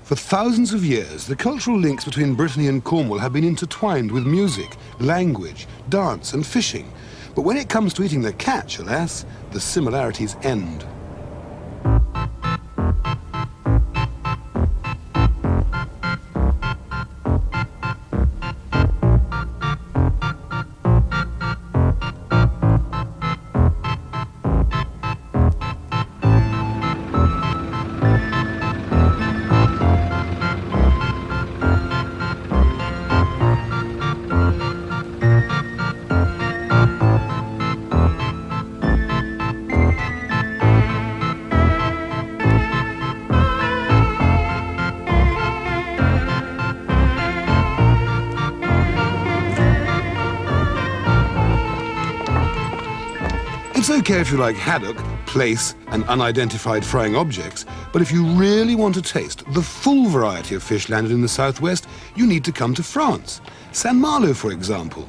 For thousands of years, the cultural links between Brittany and Cornwall have been intertwined with music, language, dance and fishing. But when it comes to eating the catch, alas, the similarities end. It's okay if you like haddock, plaice and unidentified frying objects, but if you really want to taste the full variety of fish landed in the southwest, you need to come to France. Saint-Malo, for example.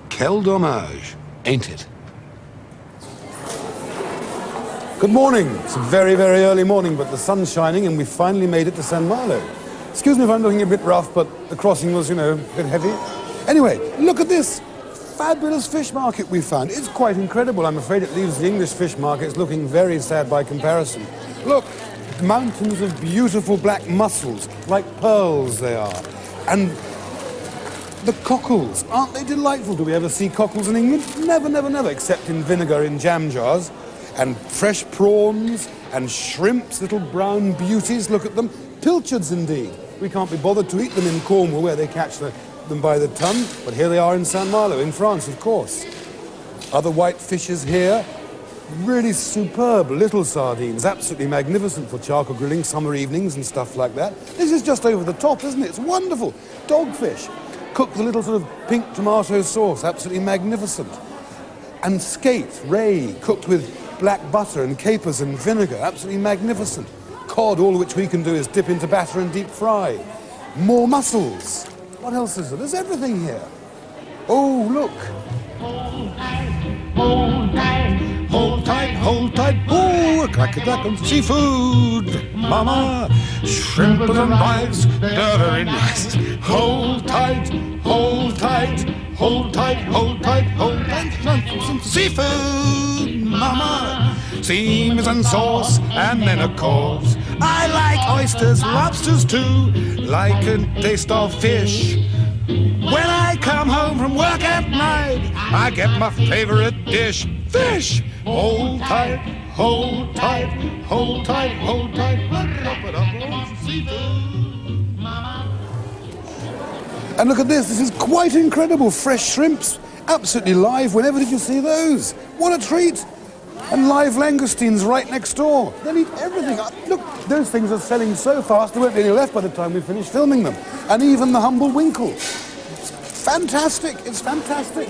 Quel dommage, ain't it? Good morning. It's a very, very early morning, but the sun's shining and we finally made it to Saint-Malo. Excuse me if I'm looking a bit rough, but the crossing was, you know, a bit heavy. Anyway, look at this. Fabulous fish market we found. It's quite incredible. I'm afraid it leaves the English fish markets looking very sad by comparison. Look, mountains of beautiful black mussels, like pearls they are. And the cockles, aren't they delightful? Do we ever see cockles in England? Never, never, never, except in vinegar in jam jars. And fresh prawns and shrimps, little brown beauties, look at them. Pilchards indeed. We can't be bothered to eat them in Cornwall where they catch them by the ton, but here they are in Saint-Malo, in France, of course. Other white fishes here, really superb little sardines, absolutely magnificent for charcoal grilling, summer evenings and stuff like that. This is just over the top, isn't it? It's wonderful. Dogfish, cooked with a little sort of pink tomato sauce, absolutely magnificent. And skate, ray, cooked with black butter and capers and vinegar, absolutely magnificent. Cod, all of which we can do is dip into batter and deep fry. More mussels. What else is there? There's everything here. Oh, look. Hold tight, hold tight, hold tight, hold tight. Oh, crack and seafood, mama. Shrimp and rice, they're very nice. Hold tight, hold tight, hold tight, hold tight, hold tight. Some seafood, mama. Seams and sauce, and then of course I like oysters, lobsters too. Like a taste of fish. When I come home from work at night, I get my favorite dish, fish. Hold tight, hold tight, hold tight, hold tight. And look at this. This is quite incredible. Fresh shrimps, absolutely live. Whenever did you see those? What a treat. And live langoustines right next door. They'll eat everything. Look, those things are selling so fast there won't be any left by the time we finish filming them. And even the humble winkle. It's fantastic. It's fantastic.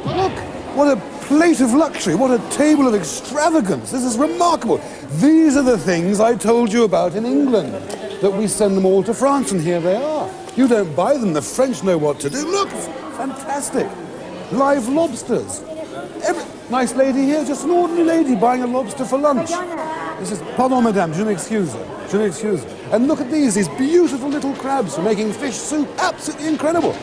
Look, what a plate of luxury. What a table of extravagance. This is remarkable. These are the things I told you about in England, that we send them all to France, and here they are. You don't buy them, the French know what to do. Look, it's fantastic. Live lobsters. Nice lady here, just an ordinary lady buying a lobster for lunch. This is, pardon madame, je m'excuse, je m'excuse. And look at these beautiful little crabs for making fish soup, absolutely incredible.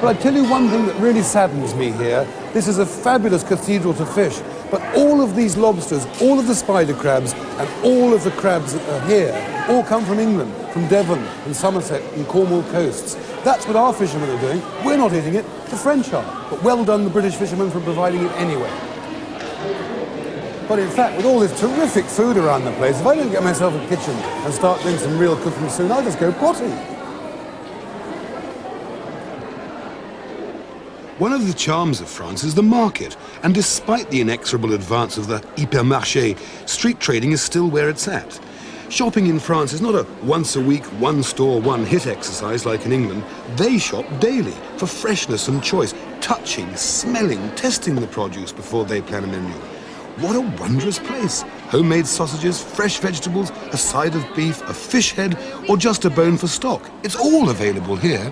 But I tell you one thing that really saddens me here. This is a fabulous cathedral to fish, but all of these lobsters, all of the spider crabs, and all of the crabs that are here, all come from England, from Devon and Somerset and Cornwall coasts. That's what our fishermen are doing. We're not eating it, the French are. But well done the British fishermen for providing it anyway. But in fact, with all this terrific food around the place, if I don't get myself a kitchen and start doing some real cooking soon, I'll just go potty. One of the charms of France is the market, and despite the inexorable advance of the hypermarché, street trading is still where it's at. Shopping in France is not a once-a-week, one-store, one-hit exercise like in England. They shop daily for freshness and choice, touching, smelling, testing the produce before they plan a menu. What a wondrous place. homemade sausages, fresh vegetables, a side of beef, a fish head, or just a bone for stock. It's all available here.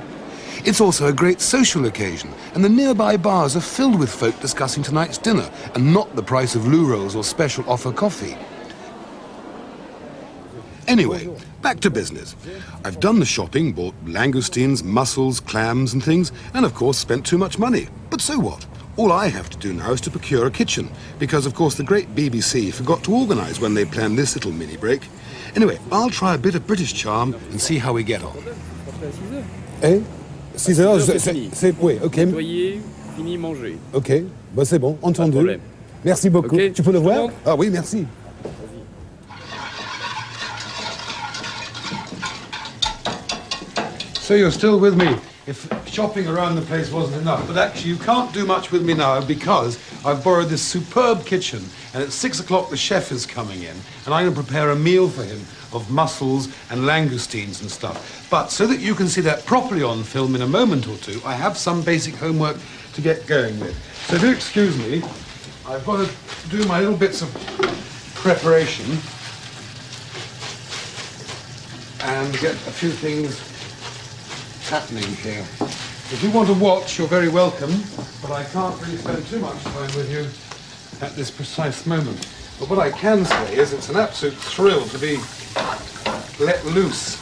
It's also a great social occasion, and the nearby bars are filled with folk discussing tonight's dinner, and not the price of loo rolls or special offer coffee. Anyway, back to business. I've done the shopping, bought langoustines, mussels, clams and things, and of course spent too much money. But so what? All I have to do now is to procure a kitchen, because of course the great BBC forgot to organise when they planned this little mini break. Anyway, I'll try a bit of British charm and see how we get on. Eh? 6 heures, c'est... Oui, ok. Nettoyer, fini, manger. Ok, bah c'est bon, entendu. problème. Merci beaucoup. Ok. Tu peux le voir? Bon. Ah oui, merci. So you're still with me. If shopping around the place wasn't enough, but actually you can't do much with me now because I've borrowed this superb kitchen, and at 6 o'clock the chef is coming in, and I'm going to prepare a meal for him of mussels and langoustines and stuff. But so that you can see that properly on film in a moment or two, I have some basic homework to get going with. So if you excuse me, I've got to do my little bits of preparation and get a few things happening here. If you want to watch, you're very welcome, but I can't really spend too much time with you at this precise moment. But what I can say is it's an absolute thrill to be let loose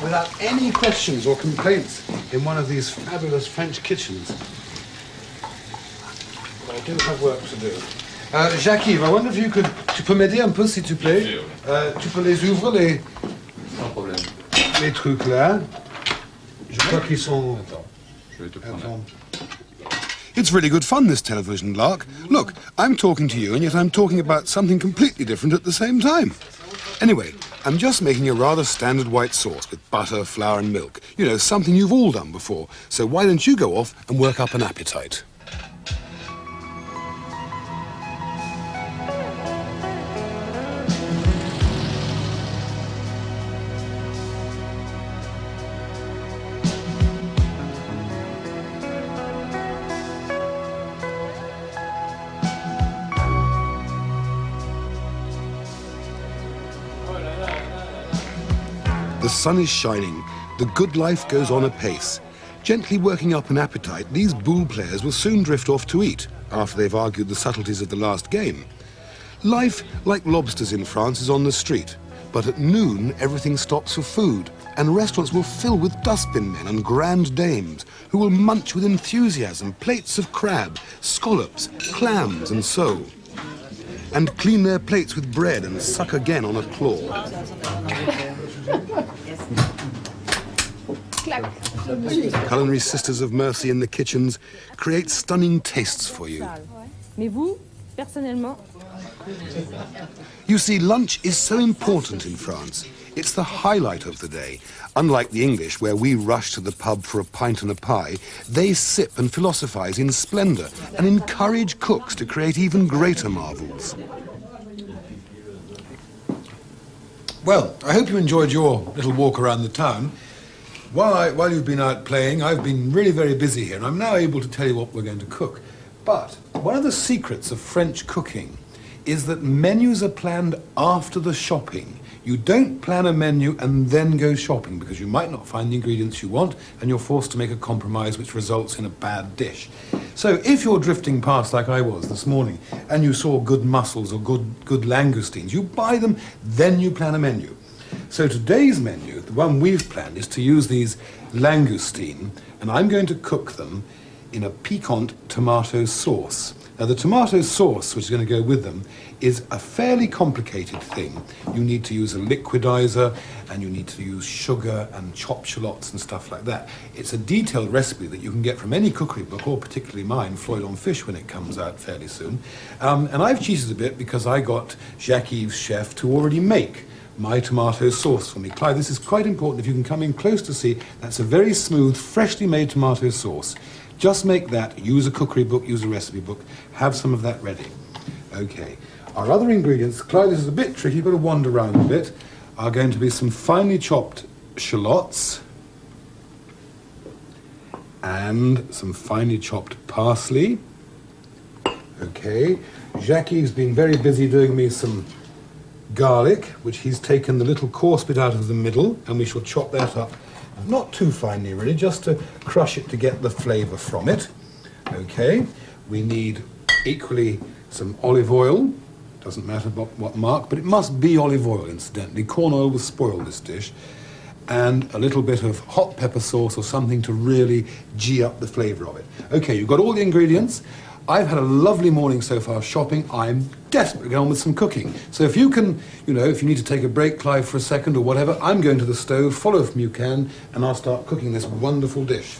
without any questions or complaints in one of these fabulous French kitchens. But I do have work to do. Jacques, I wonder if you could... Tu peux m'aider un peu, s'il te plaît? Tu peux les ouvrir, les... Sans problème. Les trucs là. Je crois qu'ils sont... Attends, je vais te prendre. It's really good fun, this television lark. Look, I'm talking to you, and yet I'm talking about something completely different at the same time. Anyway, I'm just making a rather standard white sauce with butter, flour and milk. You know, something you've all done before. So why don't you go off and work up an appetite? The sun is shining, the good life goes on apace. Gently working up an appetite, these boule players will soon drift off to eat, after they've argued the subtleties of the last game. Life, like lobsters in France, is on the street, but at noon everything stops for food, and restaurants will fill with dustbin men and grand dames, who will munch with enthusiasm plates of crab, scallops, clams and sole, and clean their plates with bread and suck again on a claw. Culinary sisters of mercy in the kitchens create stunning tastes for you. Mais vous, personnellement? You see, lunch is so important in France. It's the highlight of the day. Unlike the English, where we rush to the pub for a pint and a pie, they sip and philosophize in splendor and encourage cooks to create even greater marvels. Well, I hope you enjoyed your little walk around the town. While you've been out playing, I've been really very busy here, and I'm now able to tell you what we're going to cook. But one of the secrets of French cooking is that menus are planned after the shopping. You don't plan a menu and then go shopping, because you might not find the ingredients you want, and you're forced to make a compromise which results in a bad dish. So if you're drifting past like I was this morning, and you saw good mussels or good langoustines, you buy them, then you plan a menu. So today's menu, the one we've planned, is to use these langoustine, and I'm going to cook them in a piquant tomato sauce. Now the tomato sauce, which is going to go with them, is a fairly complicated thing. You need to use a liquidizer, and you need to use sugar and chopped shallots and stuff like that. It's a detailed recipe that you can get from any cookery book, or particularly mine, Floyd on Fish, when it comes out fairly soon. And I've cheated a bit because I got Jacques' chef to already make my tomato sauce for me. Clive, this is quite important. If you can come in close to see, that's a very smooth, freshly made tomato sauce. Just make that, use a cookery book, use a recipe book, have some of that ready. Okay, our other ingredients, Clive, this is a bit tricky, you've got to wander around a bit, are going to be some finely chopped shallots and some finely chopped parsley. Okay, Jackie's been very busy doing me some garlic, which he's taken the little coarse bit out of the middle, and we shall chop that up. Not too finely, really, just to crush it to get the flavour from it. Okay, we need equally some olive oil. Doesn't matter what mark, but it must be olive oil, incidentally. Corn oil will spoil this dish. And a little bit of hot pepper sauce or something to really G up the flavour of it. Okay, you've got all the ingredients. I've had a lovely morning so far shopping. I'm desperate to get on with some cooking. So if you can, you know, if you need to take a break, Clive, for a second or whatever, I'm going to the stove, follow from you can, and I'll start cooking this wonderful dish.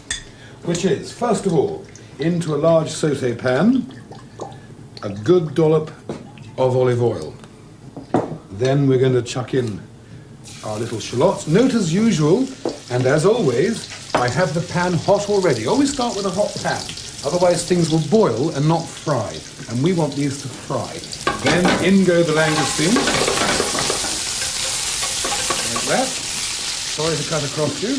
Which is, first of all, into a large sauté pan, a good dollop of olive oil. Then we're going to chuck in our little shallots. Note as usual, and as always, I have the pan hot already. Always start with a hot pan, otherwise things will boil and not fry, and we want these to fry. Then in go the langoustine, like that. Sorry to cut across you.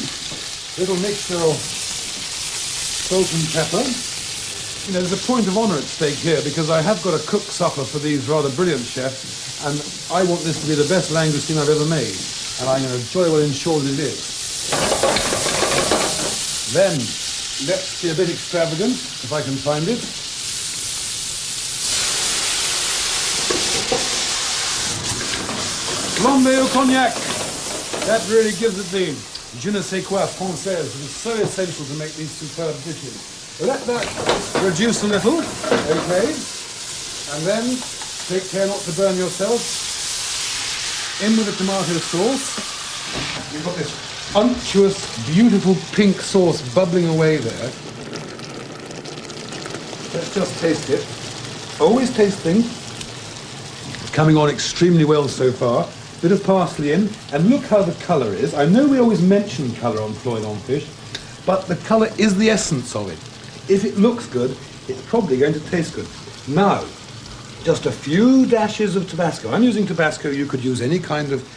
Little mixture of salt and pepper. You know, there's a point of honour at stake here because I have got a cook supper for these rather brilliant chefs, and I want this to be the best langoustine I've ever made, and I'm going to jolly well ensure that it is. Then, let's be a bit extravagant, if I can find it. Flambe au cognac. That really gives it the je ne sais quoi française. It is so essential to make these superb dishes. Let that reduce a little, okay, and then take care not to burn yourself. In with the tomato sauce. You've got this unctuous, beautiful pink sauce bubbling away there. Let's just taste it. Always tasting. Coming on extremely well so far. Bit of parsley in, and look how the colour is. I know we always mention colour on Floyd on Fish, but the colour is the essence of it. If it looks good, it's probably going to taste good. Now, just a few dashes of Tabasco. I'm using Tabasco. You could use any kind of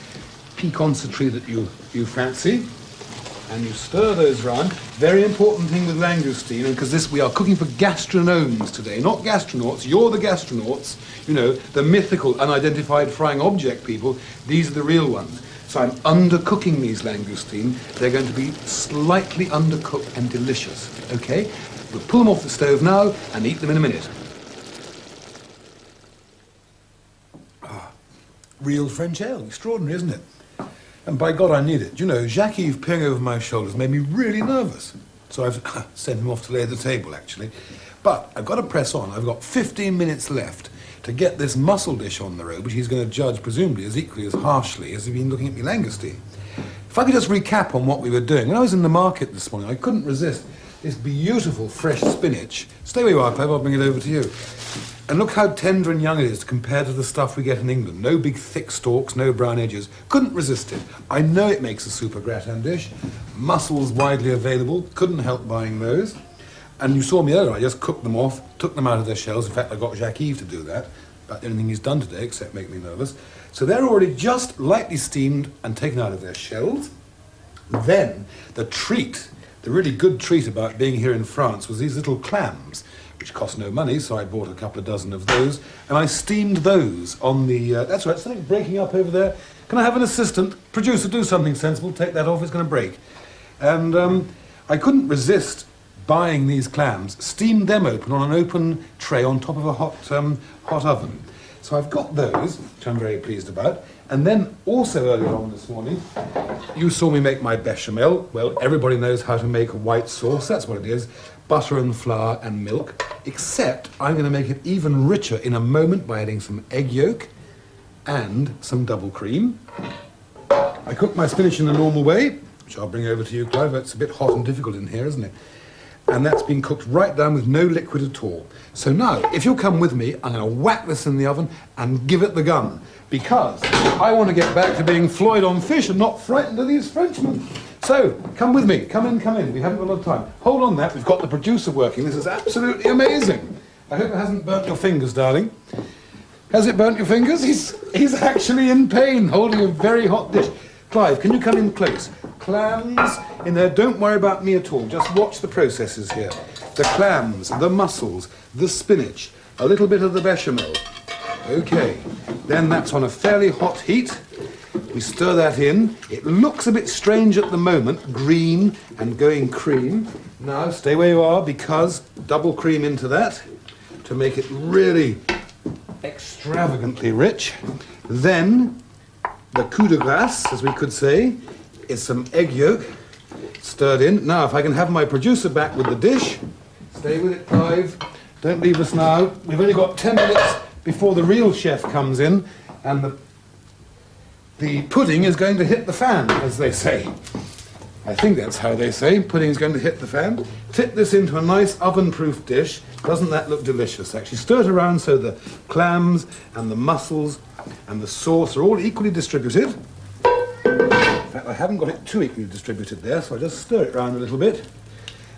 piquancy that you fancy. And you stir those round. Very important thing with langoustine, because this we are cooking for gastronomes today, not gastronauts. You're the gastronauts, you know, the mythical, unidentified frying object people. These are the real ones. So I'm undercooking these langoustine. They're going to be slightly undercooked and delicious, okay? We'll pull them off the stove now and eat them in a minute. Ah, real French ale. Extraordinary, isn't it? And by God, I need it. You know, Jacques-Yves peering over my shoulders made me really nervous. So I've sent him off to lay the table, actually. But I've got to press on. I've got 15 minutes left to get this mussel dish on the road, which he's going to judge, presumably, as equally as harshly as he's been looking at me langoustine. If I could just recap on what we were doing. When I was in the market this morning, I couldn't resist this beautiful fresh spinach. Stay where you are, Clive, I'll bring it over to you. And look how tender and young it is compared to the stuff we get in England. No big thick stalks, no brown edges. Couldn't resist it. I know it makes a super gratin dish. Mussels widely available. Couldn't help buying those. And you saw me earlier, I just cooked them off, took them out of their shells. In fact, I got Jacques-Yves to do that. About the only thing he's done today, except make me nervous. So they're already just lightly steamed and taken out of their shells. Then, the treat, the really good treat about being here in France was these little clams, which cost no money, so I bought a couple of dozen of those, and I steamed those on the... that's right, something breaking up over there. Can I have an assistant? Producer, do something sensible. Take that off, it's going to break. And I couldn't resist buying these clams, steamed them open on an open tray on top of a hot oven. So I've got those, which I'm very pleased about. And then also earlier on this morning, you saw me make my bechamel. Well, everybody knows how to make a white sauce. That's what it is. Butter and flour and milk. Except I'm going to make it even richer in a moment by adding some egg yolk and some double cream. I cook my spinach in the normal way, which I'll bring over to you, Clive. It's a bit hot and difficult in here, isn't it? And that's been cooked right down with no liquid at all. So now, if you'll come with me, I'm going to whack this in the oven and give it the gun. Because I want to get back to being Floyd on Fish and not frightened of these Frenchmen. So, come with me. Come in. We haven't got a lot of time. Hold on that. We've got the producer working. This is absolutely amazing. I hope it hasn't burnt your fingers, darling. Has it burnt your fingers? He's actually in pain, holding a very hot dish. Clive, can you come in close? Clams in there. Don't worry about me at all. Just watch the processes here. The clams, the mussels, the spinach, a little bit of the bechamel. Okay, then that's on a fairly hot heat. We stir that in. It looks a bit strange at the moment, green and going cream. Now, stay where you are, because double cream into that to make it really extravagantly rich. Then, the coup de grace, as we could say, is some egg yolk stirred in. Now, if I can have my producer back with the dish. Stay with it, Clive. Don't leave us now. We've only got 10 minutes before the real chef comes in, and the pudding is going to hit the fan, as they say. I think that's how they say. Pudding is going to hit the fan. Tip this into a nice oven-proof dish. Doesn't that look delicious? Actually, stir it around so the clams and the mussels and the sauce are all equally distributed. In fact, I haven't got it too equally distributed there, so I just stir it around a little bit.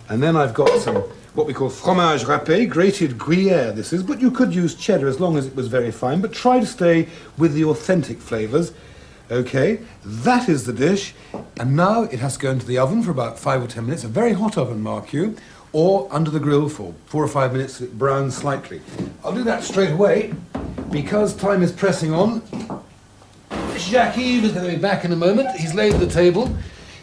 And then I've got some what we call fromage râpé, grated Gruyère this is, but you could use cheddar as long as it was very fine, but try to stay with the authentic flavours. Okay, that is the dish, and now it has to go into the oven for about 5 or 10 minutes, a very hot oven, mark you, or under the grill for 4 or 5 minutes till it browns slightly. I'll do that straight away, because time is pressing on. Jacques-Yves is going to be back in a moment. He's laid the table.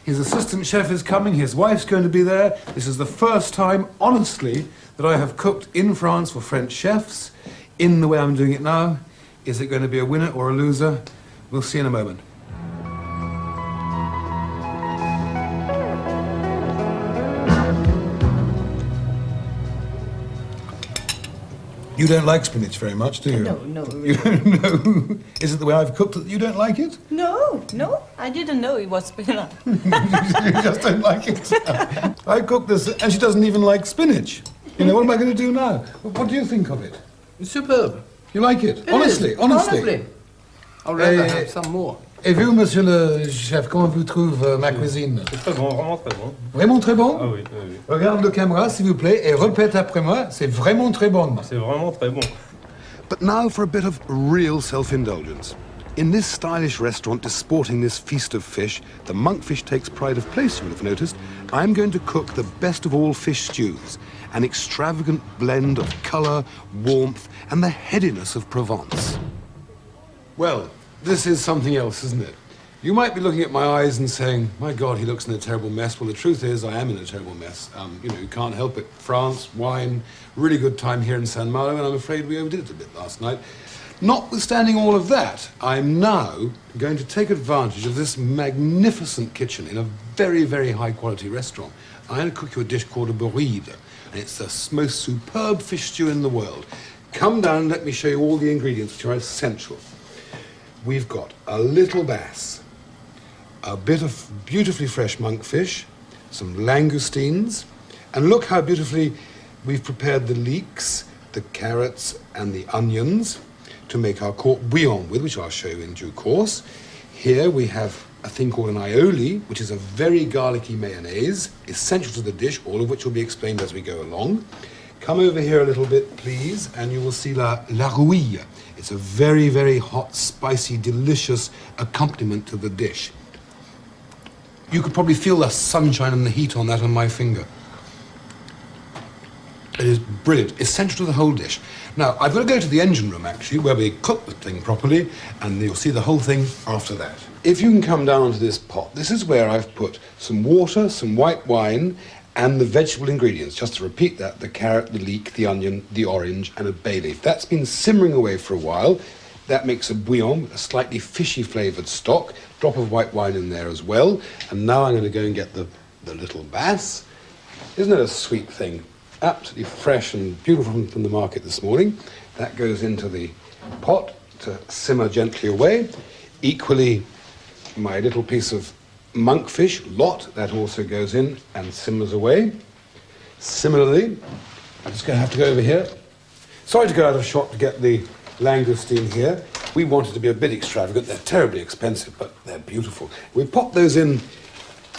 His assistant chef is coming, his wife's going to be there. This is the first time, honestly, that I have cooked in France for French chefs in the way I'm doing it now. Is it going to be a winner or a loser? We'll see in a moment. You don't like spinach very much, do you? No. You don't know? Is it the way I've cooked it that you don't like it? No, I didn't know it was spinach. You just don't like it. I cooked this, and she doesn't even like spinach. You know, what am I going to do now? What do you think of it? It's superb. You like it? It Honestly. is. Honestly. I'd rather have some more. Et vous, monsieur le chef, comment vous trouve ma cuisine? C'est très bon, vraiment très bon. Vraiment très bon? Ah oui, oui, oui. Regarde le caméra, s'il vous plaît, et répète après moi, c'est vraiment très bon. C'est vraiment très bon. But now for a bit of real self-indulgence. In this stylish restaurant disporting this feast of fish, the monkfish takes pride of place, you will have noticed. I'm going to cook the best of all fish stews, an extravagant blend of colour, warmth, and the headiness of Provence. Well, this is something else, isn't it? You might be looking at my eyes and saying, my God, he looks in a terrible mess. Well, the truth is, I am in a terrible mess. You know, you can't help it. France, wine, really good time here in San Malo, and I'm afraid we overdid it a bit last night. Notwithstanding all of that, I'm now going to take advantage of this magnificent kitchen in a very, very high-quality restaurant. I'm going to cook you a dish called a FLOYD, and it's the most superb fish stew in the world. Come down and let me show you all the ingredients which are essential. We've got a little bass, a bit of beautifully fresh monkfish, some langoustines, and look how beautifully we've prepared the leeks, the carrots, and the onions to make our court bouillon with, which I'll show you in due course. Here we have a thing called an aioli, which is a very garlicky mayonnaise, essential to the dish, all of which will be explained as we go along. Come over here a little bit, please, and you will see la rouille. It's a very, very hot, spicy, delicious accompaniment to the dish. You could probably feel the sunshine and the heat on that on my finger. It is brilliant, essential to the whole dish. Now, I've got to go to the engine room, actually, where we cook the thing properly, and you'll see the whole thing after that. If you can come down onto this pot, this is where I've put some water, some white wine, and the vegetable ingredients. Just to repeat that, the carrot, the leek, the onion, the orange, and a bay leaf. That's been simmering away for a while. That makes a bouillon, a slightly fishy flavoured stock. Drop of white wine in there as well. And now I'm going to go and get the little bass. Isn't it a sweet thing? Absolutely fresh and beautiful from the market this morning. That goes into the pot to simmer gently away. Equally, my little piece of monkfish, lot, that also goes in and simmers away. Similarly, I'm just going to have to go over here. Sorry to go out of shot to get the langoustine here. We wanted to be a bit extravagant. They're terribly expensive, but they're beautiful. We pop those in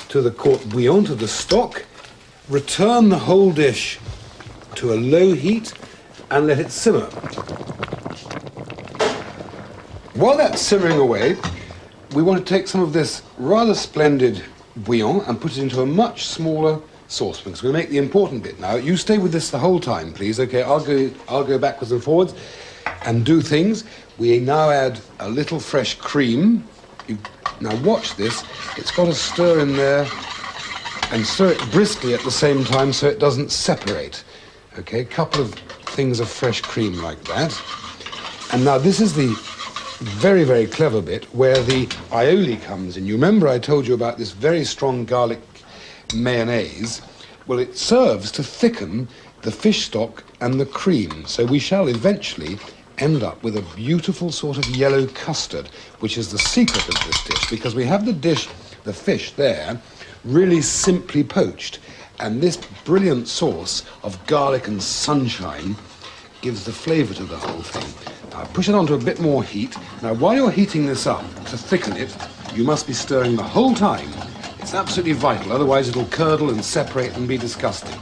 to the court bouillon, to the stock, return the whole dish to a low heat and let it simmer. While that's simmering away, we want to take some of this rather splendid bouillon and put it into a much smaller saucepan, because we'll make the important bit now. You stay with this the whole time, please. Okay, I'll go backwards and forwards. and do things, we now add a little fresh cream. Now watch this. It's got to stir in there and stir it briskly at the same time so it doesn't separate. Okay, a couple of things of fresh cream like that. And now this is the very, very clever bit where the aioli comes in. You remember I told you about this very strong garlic mayonnaise? Well, it serves to thicken the fish stock and the cream. So we shall eventually end up with a beautiful sort of yellow custard, which is the secret of this dish, because we have the fish there, really simply poached. And this brilliant sauce of garlic and sunshine gives the flavour to the whole thing. Now, push it onto a bit more heat. Now, while you're heating this up, to thicken it, you must be stirring the whole time. It's absolutely vital, otherwise it'll curdle and separate and be disgusting.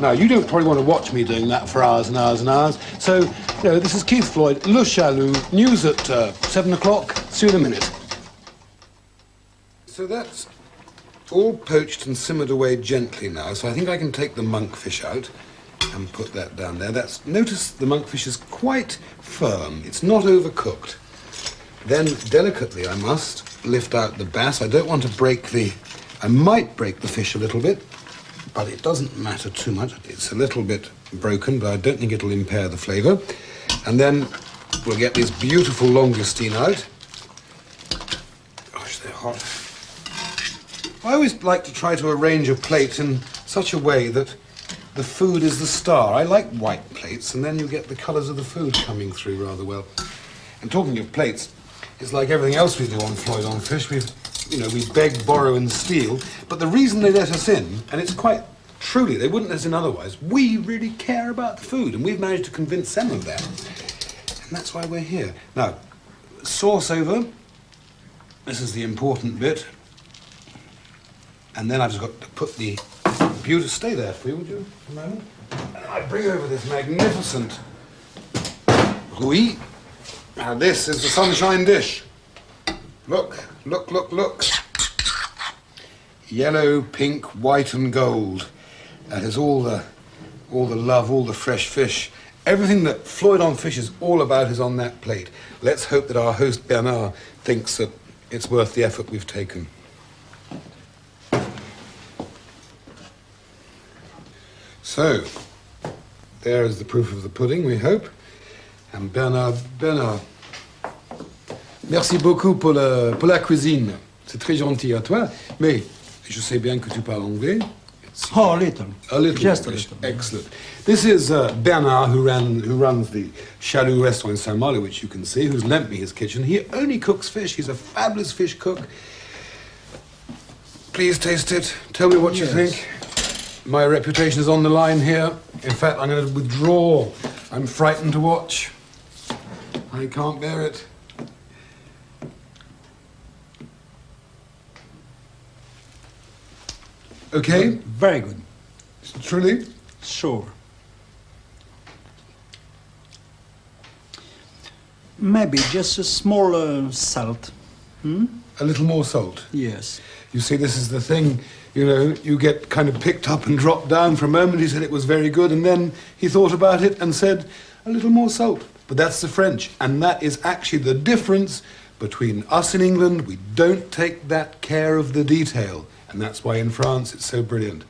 Now, you don't probably want to watch me doing that for hours and hours and hours. So, this is Keith Floyd, Le Chalut, news at 7 o'clock. See you in a minute. So that's all poached and simmered away gently now, so I think I can take the monkfish out and put that down there. Notice the monkfish is quite firm. It's not overcooked. Then, delicately, I must lift out the bass. I don't want to I might break the fish a little bit, but it doesn't matter too much. It's a little bit broken, but I don't think it'll impair the flavour. And then we'll get this beautiful langoustine out. Gosh, they're hot. I always like to try to arrange a plate in such a way that the food is the star. I like white plates, and then you get the colours of the food coming through rather well. And talking of plates, it's like everything else we do on Floyd on Fish. We beg, borrow, and steal. But the reason they let us in, and it's quite truly, they wouldn't let us in otherwise, we really care about the food, and we've managed to convince them of that. And that's why we're here. Now, sauce over. This is the important bit. And then I've just got to put the beautiful... Stay there for you, would you, for a moment? And I bring over this magnificent rouille. Now this is the sunshine dish. Look, look, look, look. Yellow, pink, white and gold. That is all the love, all the fresh fish. Everything that Floyd on Fish is all about is on that plate. Let's hope that our host Bernard thinks that it's worth the effort we've taken. So, there is the proof of the pudding, we hope. And Bernard, merci beaucoup pour la cuisine. C'est très gentil à toi. Mais je sais bien que tu parles anglais. Oh, a little. A little. Just English. a little. Excellent. This is Bernard, who runs the Chalut restaurant in Saint-Malo, which you can see, who's lent me his kitchen. He only cooks fish. He's a fabulous fish cook. Please taste it. Tell me what you think. My reputation is on the line here. In fact, I'm going to withdraw. I'm frightened to watch. I can't bear it. Okay? Very good. Truly? Sure. Maybe just a small salt. A little more salt. Yes. You see, this is the thing, you get kind of picked up and dropped down. For a moment he said it was very good, and then he thought about it and said, a little more salt. But that's the French, and that is actually the difference between us in England. We don't take that care of the detail, and that's why in France it's so brilliant.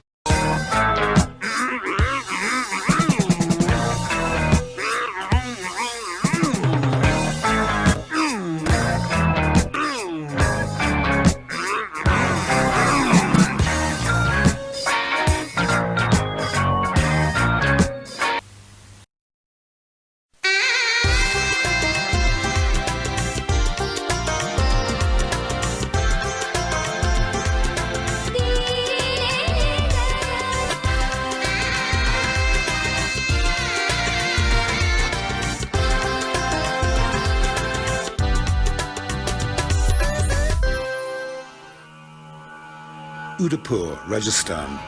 Udaipur, Rajasthan.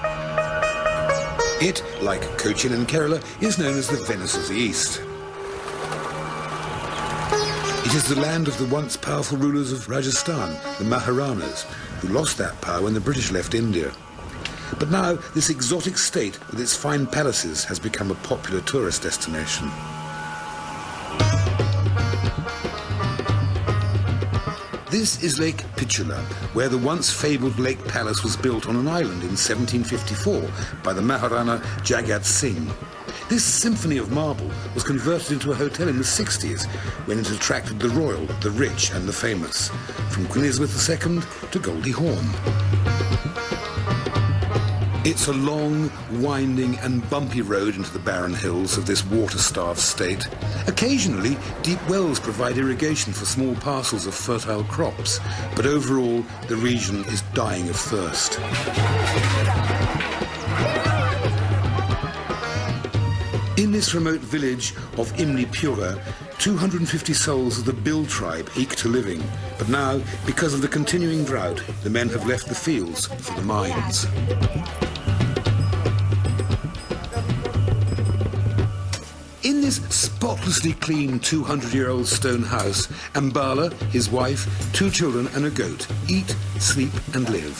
It, like Cochin and Kerala, is known as the Venice of the East. It is the land of the once powerful rulers of Rajasthan, the Maharanas, who lost that power when the British left India. But now, this exotic state with its fine palaces has become a popular tourist destination. This is Lake Pichula, where the once fabled Lake Palace was built on an island in 1754 by the Maharana Jagat Singh. This symphony of marble was converted into a hotel in the 60s when it attracted the royal, the rich and the famous, from Queen Elizabeth II to Goldie Hawn. It's a long, winding and bumpy road into the barren hills of this water-starved state. Occasionally, deep wells provide irrigation for small parcels of fertile crops, but overall, the region is dying of thirst. In this remote village of Imni-Pura, 250 souls of the Bil tribe eke to living, but now, because of the continuing drought, the men have left the fields for the mines. In this spotlessly clean 200-year-old stone house, Ambala, his wife, 2 children and a goat eat, sleep and live.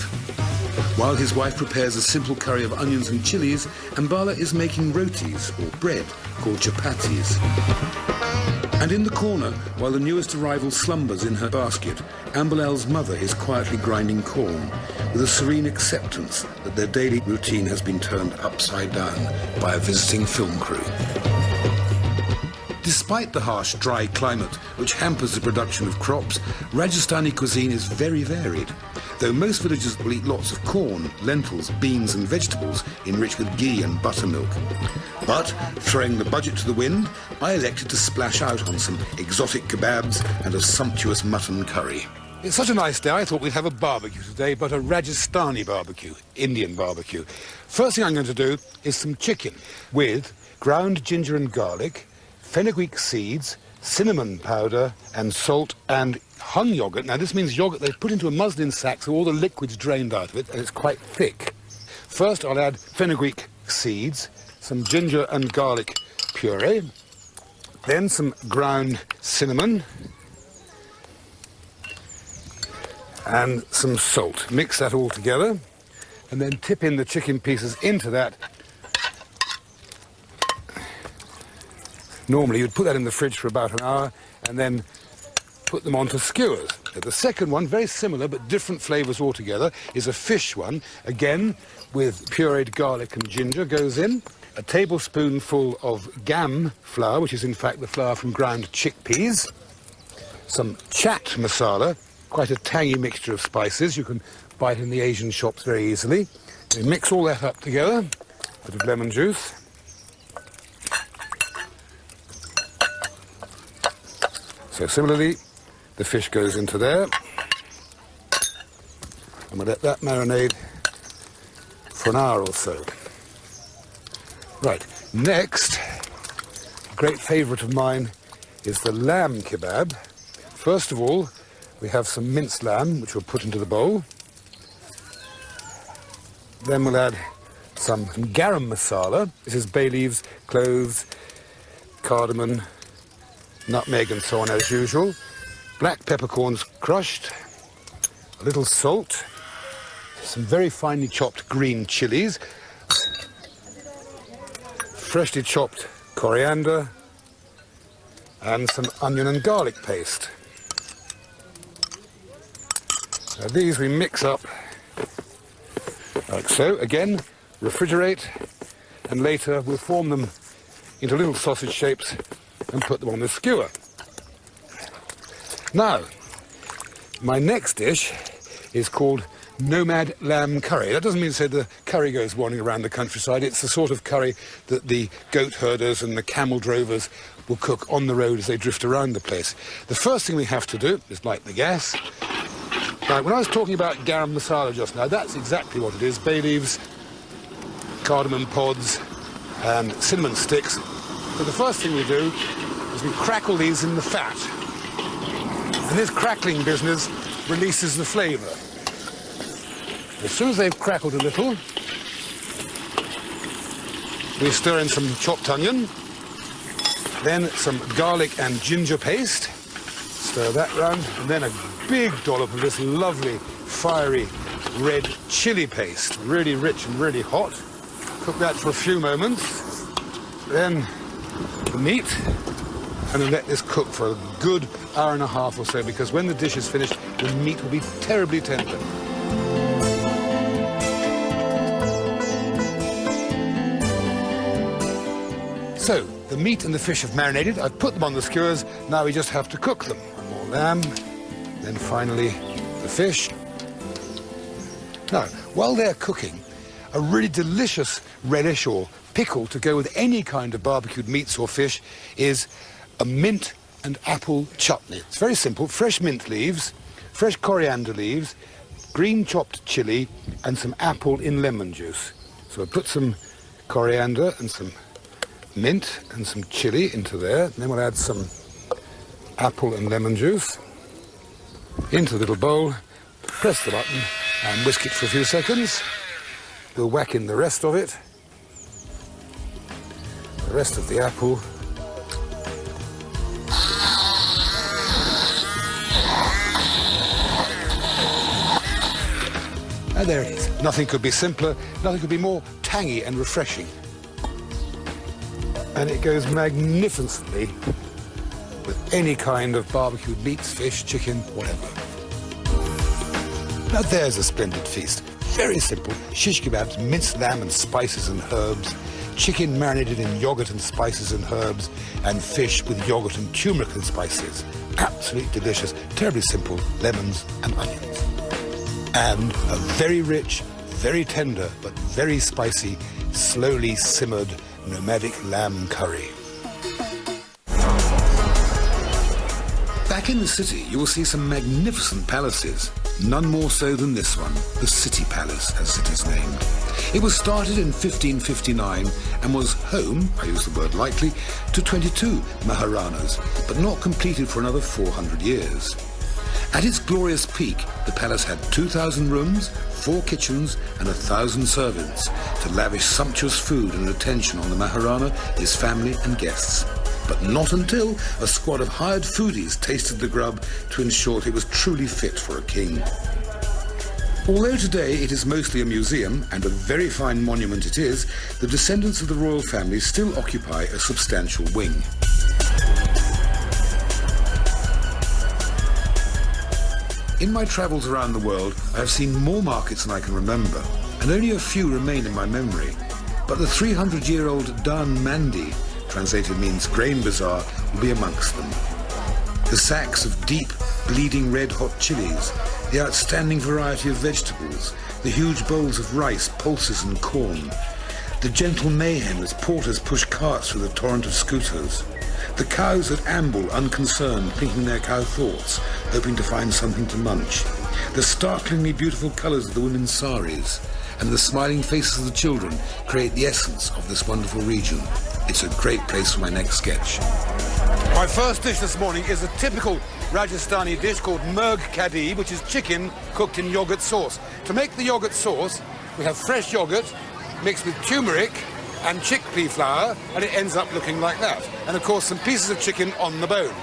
While his wife prepares a simple curry of onions and chilies, Ambala is making rotis, or bread, called chapatis. And in the corner, while the newest arrival slumbers in her basket, Ambalal's mother is quietly grinding corn, with a serene acceptance that their daily routine has been turned upside down by a visiting film crew. Despite the harsh, dry climate which hampers the production of crops, Rajasthani cuisine is very varied. Though most villagers will eat lots of corn, lentils, beans and vegetables enriched with ghee and buttermilk. But, throwing the budget to the wind, I elected to splash out on some exotic kebabs and a sumptuous mutton curry. It's such a nice day, I thought we'd have a barbecue today, but a Rajasthani barbecue, Indian barbecue. First thing I'm going to do is some chicken with ground ginger and garlic, fenugreek seeds, cinnamon powder and salt and hung yogurt. Now this means yogurt they've put into a muslin sack so all the liquid's drained out of it and it's quite thick. First I'll add fenugreek seeds, some ginger and garlic puree, then some ground cinnamon and some salt. Mix that all together and then tip in the chicken pieces into that. Normally you'd put that in the fridge for about an hour and then put them onto skewers. The second one, very similar but different flavours altogether, is a fish one. Again, with pureed garlic and ginger goes in. A tablespoonful of gam flour, which is in fact the flour from ground chickpeas. Some chaat masala, quite a tangy mixture of spices. You can buy it in the Asian shops very easily. We mix all that up together. A bit of lemon juice. So similarly, the fish goes into there, and we'll let that marinade for an hour or so. Right, next, a great favourite of mine is the lamb kebab. First of all, we have some minced lamb, which we'll put into the bowl. Then we'll add some garam masala. This is bay leaves, cloves, cardamom, nutmeg and so on as usual. Black peppercorns crushed, a little salt, some very finely chopped green chilies, freshly chopped coriander, and some onion and garlic paste. Now these we mix up like so. Again, refrigerate, and later we'll form them into little sausage shapes and put them on the skewer. Now, my next dish is called nomad lamb curry. That doesn't mean to say the curry goes wandering around the countryside. It's the sort of curry that the goat herders and the camel drovers will cook on the road as they drift around the place. The first thing we have to do is light the gas. Now, when I was talking about garam masala just now, that's exactly what it is. Bay leaves, cardamom pods and cinnamon sticks. So the first thing we do is we crackle these in the fat. And this crackling business releases the flavour. As soon as they've crackled a little, we stir in some chopped onion, then some garlic and ginger paste, stir that round, and then a big dollop of this lovely, fiery red chili paste, really rich and really hot. Cook that for a few moments, then the meat, and then let this cook for a good hour and a half or so, because when the dish is finished, the meat will be terribly tender. So, the meat and the fish have marinated. I've put them on the skewers. Now we just have to cook them. One more lamb, then finally the fish. Now, while they're cooking, a really delicious relish or pickle to go with any kind of barbecued meats or fish is a mint and apple chutney. It's very simple. Fresh mint leaves, fresh coriander leaves, green chopped chili, and some apple in lemon juice. So I put some coriander and some mint and some chili into there. And then we'll add some apple and lemon juice into the little bowl, press the button and whisk it for a few seconds. We'll whack in the rest of it, the rest of the apple. And there it is. Nothing could be simpler, nothing could be more tangy and refreshing. And it goes magnificently with any kind of barbecued meats, fish, chicken, whatever. Now there's a splendid feast. Very simple. Shish kebabs, minced lamb and spices and herbs, chicken marinated in yogurt and spices and herbs, and fish with yogurt and turmeric and spices. Absolutely delicious. Terribly simple. Lemons and onions. And a very rich, very tender, but very spicy, slowly simmered nomadic lamb curry. Back in the city, you will see some magnificent palaces. None more so than this one, the City Palace, as it is named. It was started in 1559 and was home, I use the word lightly, to 22 Maharanas, but not completed for another 400 years. At its glorious peak, the palace had 2,000 rooms, 4 kitchens and 1,000 servants to lavish sumptuous food and attention on the Maharana, his family and guests. But not until a squad of hired foodies tasted the grub to ensure it was truly fit for a king. Although today it is mostly a museum, and a very fine monument it is, the descendants of the royal family still occupy a substantial wing. In my travels around the world, I have seen more markets than I can remember, and only a few remain in my memory. But the 300-year-old Dan Mandi, translated means grain bazaar, will be amongst them. The sacks of deep, bleeding red-hot chilies, the outstanding variety of vegetables, the huge bowls of rice, pulses and corn, the gentle mayhem as porters push carts through the torrent of scooters, the cows that amble unconcerned, thinking their cow thoughts, hoping to find something to munch, the startlingly beautiful colours of the women's saris, and the smiling faces of the children create the essence of this wonderful region. It's a great place for my next sketch. My first dish this morning is a typical Rajasthani dish called murg kadhi, which is chicken cooked in yogurt sauce. To make the yogurt sauce, we have fresh yogurt mixed with turmeric and chickpea flour, and it ends up looking like that. And of course, some pieces of chicken on the bone.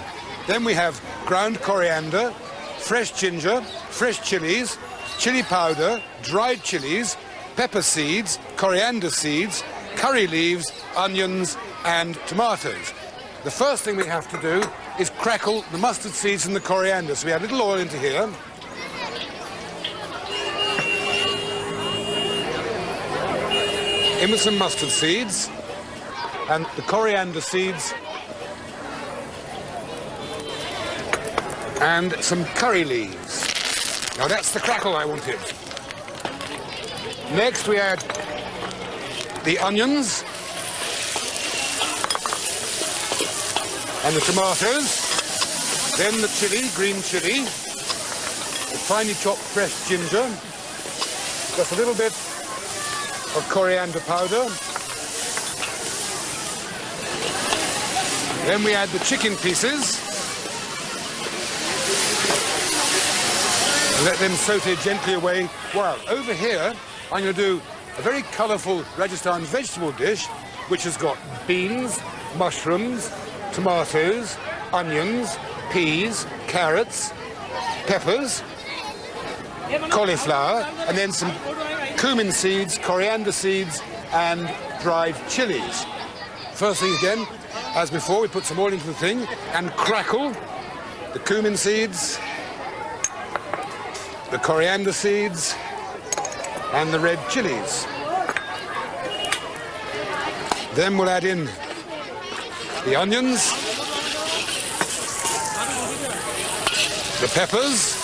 Then we have ground coriander, fresh ginger, fresh chilies, chili powder, dried chilies, pepper seeds, coriander seeds, curry leaves, onions, and tomatoes. The first thing we have to do is crackle the mustard seeds and the coriander. So we add a little oil into here. In with some mustard seeds and the coriander seeds and some curry leaves. Now that's the crackle I wanted. Next we add the onions and the tomatoes, then the chili, green chili, the finely chopped fresh ginger, just a little bit of coriander powder. Then we add the chicken pieces and let them saute gently away. While over here, I'm going to do a very colourful Rajasthan vegetable dish, which has got beans, mushrooms, tomatoes, onions, peas, carrots, peppers, cauliflower, and then some cumin seeds, coriander seeds, and dried chilies. First thing again, as before, we put some oil into the thing and crackle the cumin seeds the coriander seeds, and the red chilies. Then we'll add in the onions, the peppers,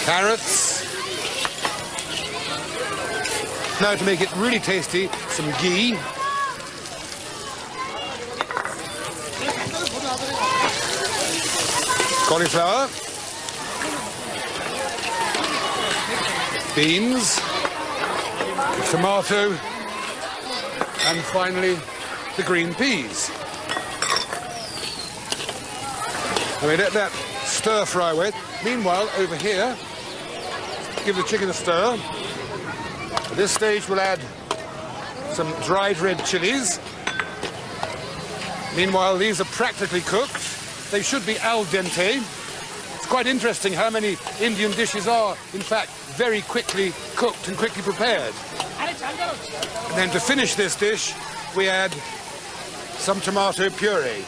carrots. Now, to make it really tasty, some ghee. Cauliflower. Beans. Tomato. And finally, the green peas. And we let that stir fry with. Meanwhile, over here, give the chicken a stir. At this stage, we'll add some dried red chilies. Meanwhile, these are practically cooked. They should be al dente. It's quite interesting how many Indian dishes are, in fact, very quickly cooked and quickly prepared. And then to finish this dish, we add some tomato puree.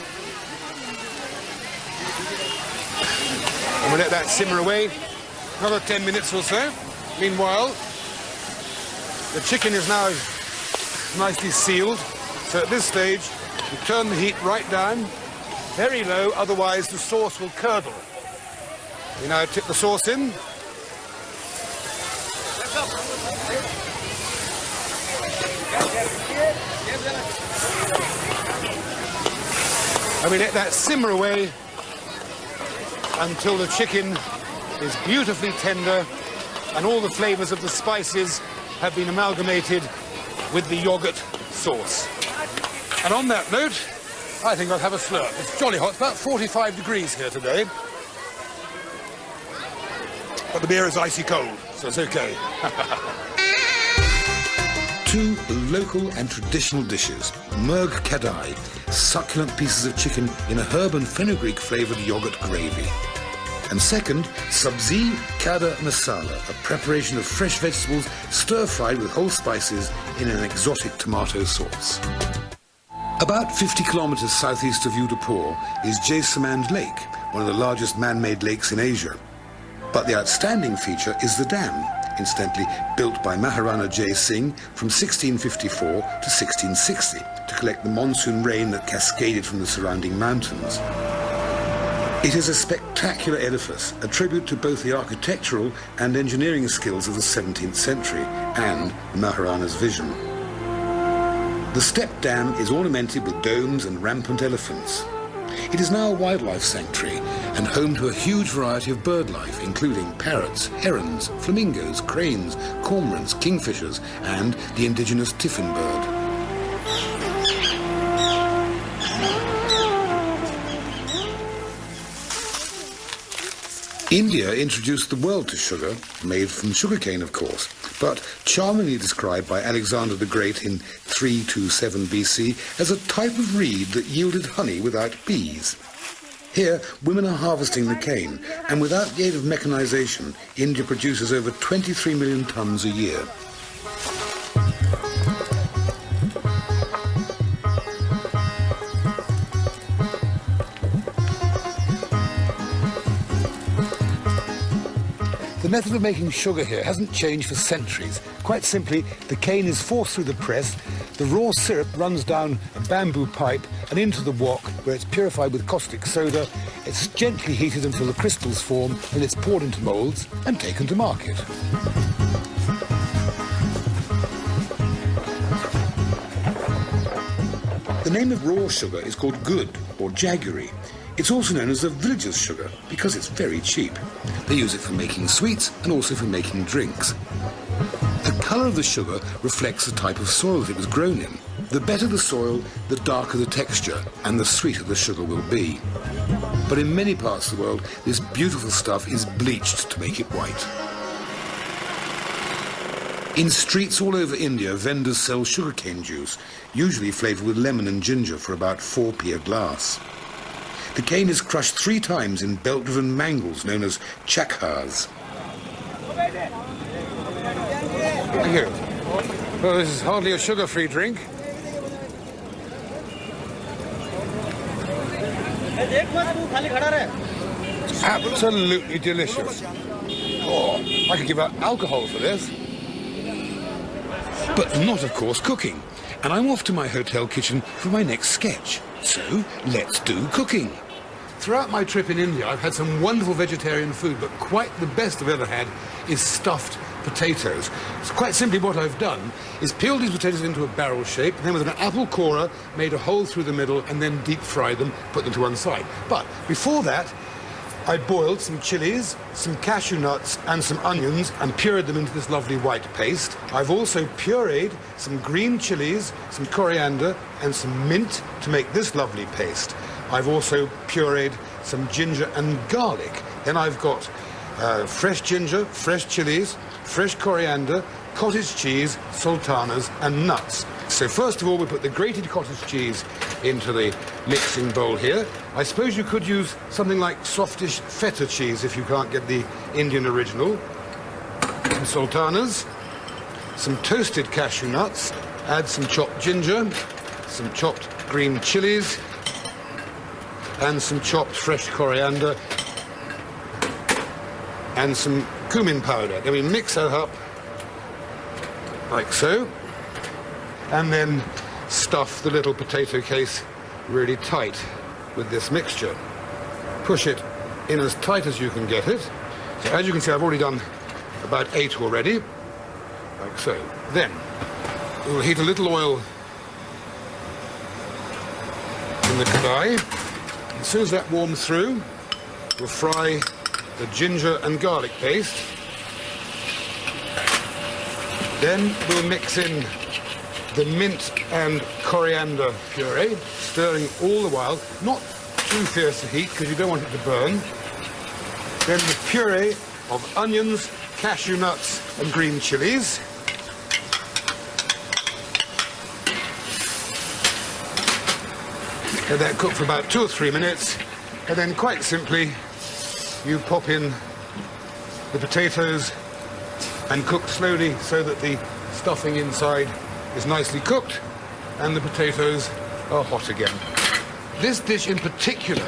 And we'll let that simmer away another 10 minutes or so. Meanwhile, the chicken is now nicely sealed. So at this stage, we turn the heat right down, very low, otherwise the sauce will curdle. We now tip the sauce in. And we let that simmer away until the chicken is beautifully tender and all the flavours of the spices have been amalgamated with the yogurt sauce. And on that note, I think I'll have a slurp. It's jolly hot, it's about 45 degrees here today. But the beer is icy cold, so it's okay. Two local and traditional dishes, Murg Kadai, succulent pieces of chicken in a herb and fenugreek flavoured yogurt gravy. And second, Sabzi Kada Masala, a preparation of fresh vegetables stir-fried with whole spices in an exotic tomato sauce. About 50 kilometres southeast of Udaipur is Jaisamand Lake, one of the largest man-made lakes in Asia. But the outstanding feature is the dam, incidentally built by Maharana Jai Singh from 1654 to 1660 to collect the monsoon rain that cascaded from the surrounding mountains. It is a spectacular edifice, a tribute to both the architectural and engineering skills of the 17th century and the Maharana's vision. The step dam is ornamented with domes and rampant elephants. It is now a wildlife sanctuary and home to a huge variety of bird life, including parrots, herons, flamingos, cranes, cormorants, kingfishers, and the indigenous tiffin bird. India introduced the world to sugar, made from sugarcane, of course, but charmingly described by Alexander the Great in 327 BC as a type of reed that yielded honey without bees. Here, women are harvesting the cane, and without the aid of mechanization, India produces over 23 million tons a year. The method of making sugar here hasn't changed for centuries. Quite simply, the cane is forced through the press, the raw syrup runs down a bamboo pipe and into the wok, where it's purified with caustic soda. It's gently heated until the crystals form, and it's poured into moulds and taken to market. The name of raw sugar is called good or jaggery. It's also known as the villagers' sugar because it's very cheap. They use it for making sweets and also for making drinks. The colour of the sugar reflects the type of soil that it was grown in. The better the soil, the darker the texture and the sweeter the sugar will be. But in many parts of the world, this beautiful stuff is bleached to make it white. In streets all over India, vendors sell sugarcane juice, usually flavoured with lemon and ginger for about 4p a glass. The cane is crushed 3 times in belt-driven mangles known as chakhas. Thank you. Well, this is hardly a sugar-free drink. Absolutely delicious. Oh, I could give out alcohol for this. But not, of course, cooking. And I'm off to my hotel kitchen for my next sketch. So, let's do cooking. Throughout my trip in India, I've had some wonderful vegetarian food, but quite the best I've ever had is stuffed potatoes. So quite simply what I've done is peeled these potatoes into a barrel shape, and then with an apple corer, made a hole through the middle, and then deep fried them, put them to one side. But before that, I boiled some chilies, some cashew nuts, and some onions, and pureed them into this lovely white paste. I've also pureed some green chilies, some coriander, and some mint to make this lovely paste. I've also pureed some ginger and garlic. Then I've got fresh ginger, fresh chilies, fresh coriander, cottage cheese, sultanas, and nuts. So first of all, we put the grated cottage cheese into the mixing bowl here. I suppose you could use something like softish feta cheese if you can't get the Indian original. Some sultanas, some toasted cashew nuts, add some chopped ginger, some chopped green chilies, and some chopped fresh coriander, and some cumin powder. Then we mix that up like so, and then stuff the little potato case really tight with this mixture. Push it in as tight as you can get it. So as you can see, I've already done about 8 already, like so. Then we'll heat a little oil in the kadai. As soon as that warms through, we'll fry the ginger and garlic paste. Then we'll mix in the mint and coriander puree, stirring all the while, not too fierce a heat because you don't want it to burn. Then the puree of onions, cashew nuts and green chilies. Let that cook for about 2 or 3 minutes, and then quite simply you pop in the potatoes and cook slowly so that the stuffing inside is nicely cooked and the potatoes are hot again. This dish in particular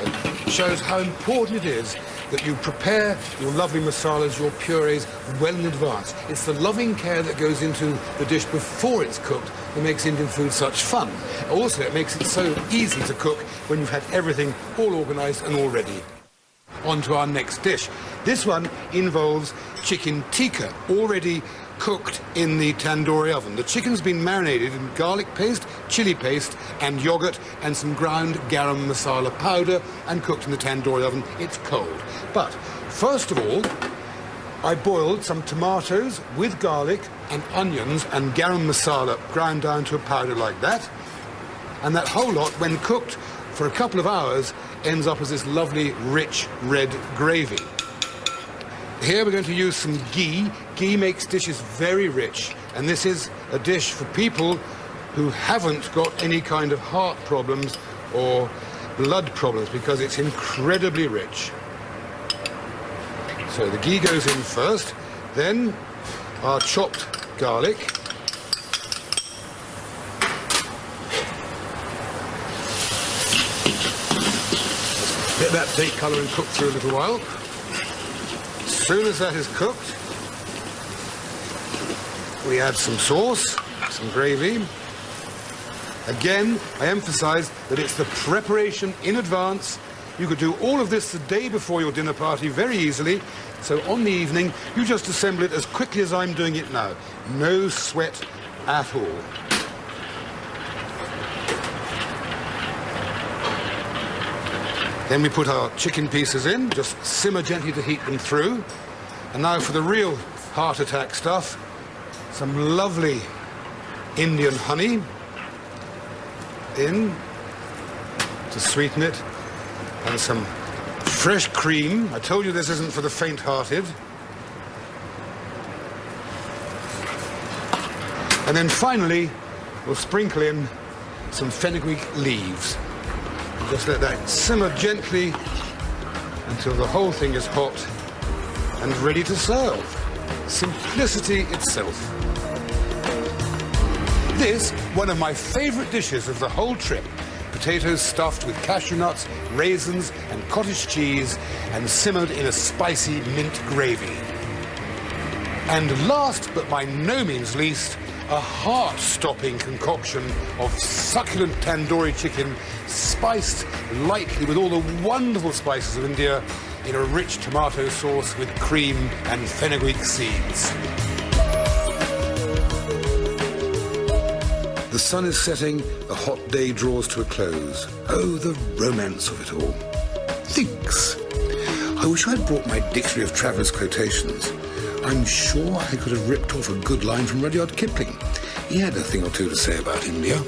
shows how important it is that you prepare your lovely masalas, your purees, well in advance. It's the loving care that goes into the dish before it's cooked that makes Indian food such fun. Also, it makes it so easy to cook when you've had everything all organised and all ready. On to our next dish. This one involves chicken tikka, already cooked in the tandoori oven. The chicken's been marinated in garlic paste, chili paste, and yogurt, and some ground garam masala powder, and cooked in the tandoori oven. It's cold. But first of all, I boiled some tomatoes with garlic and onions and garam masala ground down to a powder like that. And that whole lot, when cooked for a couple of hours, ends up as this lovely, rich, red gravy. Here we're going to use some ghee. Ghee makes dishes very rich, and this is a dish for people who haven't got any kind of heart problems or blood problems because it's incredibly rich. So the ghee goes in first, then our chopped garlic. Let that take colour and cook through a little while. As soon as that is cooked, we add some sauce, some gravy. Again, I emphasize that it's the preparation in advance. You could do all of this the day before your dinner party very easily. So on the evening, you just assemble it as quickly as I'm doing it now. No sweat at all. Then we put our chicken pieces in, just simmer gently to heat them through. And now for the real heart attack stuff, some lovely Indian honey in to sweeten it, and some fresh cream. I told you this isn't for the faint-hearted. And then finally, we'll sprinkle in some fenugreek leaves. Just let that simmer gently until the whole thing is hot and ready to serve. Simplicity itself. This, one of my favourite dishes of the whole trip, potatoes stuffed with cashew nuts, raisins, and cottage cheese, and simmered in a spicy mint gravy. And last, but by no means least, a heart-stopping concoction of succulent tandoori chicken, spiced lightly with all the wonderful spices of India in a rich tomato sauce with cream and fenugreek seeds. The sun is setting, the hot day draws to a close. Oh, the romance of it all. Thinks. I wish I'd brought my dictionary of traveller's quotations. I'm sure I could have ripped off a good line from Rudyard Kipling. He had a thing or two to say about India.